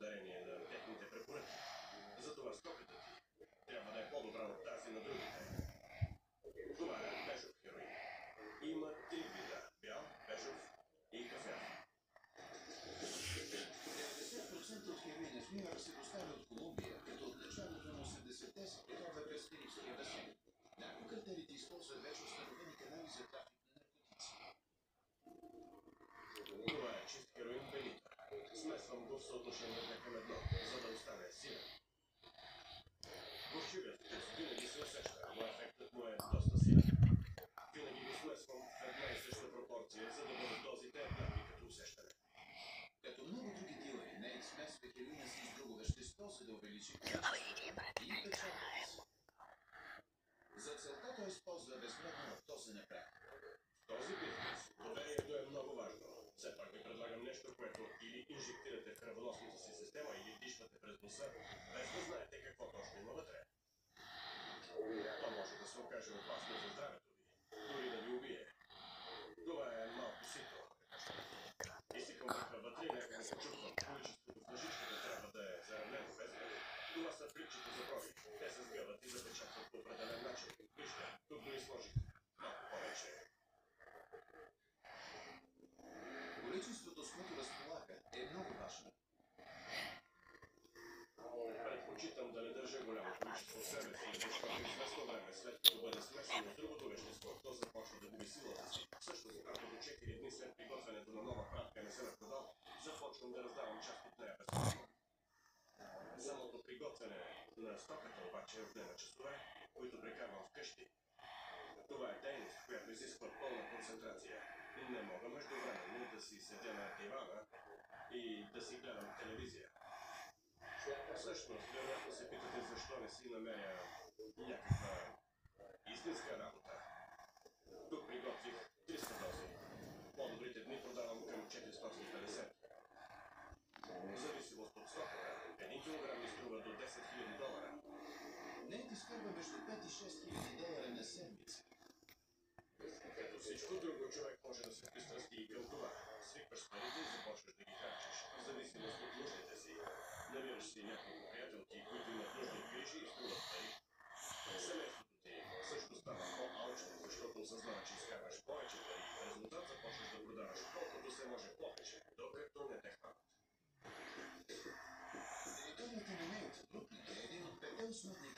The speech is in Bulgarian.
благодарение на техните препоръки. Затова стоката ти трябва да е по-добра от тази на другите. Това е бежов хероин. Има 3 вида – бял, бежов и кафяв. 90% от хероина в Нью-Йорк се доставя от Колумбия, като от началото на 80-те се преминава през Карибския басейн. Наркокартелите използват вече установени канали за трафик на наркотици. Това е чист хероин бенита. Смесвам го в съотношение 2:1, за да остане силен. Горчивият вкус винаги се усеща, но ефектът му е доста силен. Винаги го смесвам в една и съща пропорция, за да бъдат дозите еднакви като усещане. Като много други дилъри, Нейт смесва хероина си с друго вещество, за да увеличи количеството и печалбата си. За целта той използва безвредна лактозена прах. В този бизнес доверието е много важно. Все пак ви предлагам нещо, което или инжектирате в кръвоносната си система, или дишвате през носа, без да знаете какво точно има вътре. То може да се окаже опасно за здравето ви, дори да ви убие. Това е малко сито. Изсикам върха вътре и някога се чувствам. Количеството в лъжичката трябва да е заравнено без гъби. Това са пликчета за проби. Те се сгъват и запечатват по определен начин. Вижте, тук дори сложих малко повече. Количеството, с което разполага, е много важно. Предпочитам да не държа голямо количество в себе си, защото известно време след като бъде смесено с другото вещество, то започва да губи силата си. Всъщност, ако до 4 дни след приготвянето на нова пратка не се напродава, започвам да раздавам част от нея безплатно. Самото приготвяне на стоката обаче отнема часове, които прекарвам вкъщи. Това е дейност, която изисква пълна концентрация. Не мога междувременно да си седя на дивана и да си гледам телевизия. Всъщност, вероятно се питате защо не си намеря някаква истинска работа. Тук приготвих 300 дози. По-добрите дни продавам към 450. В зависимост от стоката, 1 килограм ми струва до 10 000 долара. Нейт изкарва между 5 и 6 хиляди долара на седмица. Като всичко друго, човек може да се пристрасти и към това. Свикваш парите и започваш да ги харчиш, в зависимост от нуждите си. Намираш си няколко приятелки, които имат нужда от грижи и струват пари. Семейството ти също става по-алчно, защото осъзнава, че изкарваш повече пари и в резултат започваш да продаваш колкото се може повече, докато не те хванат. Територията на Нейт в Бруклин е един от 5 основни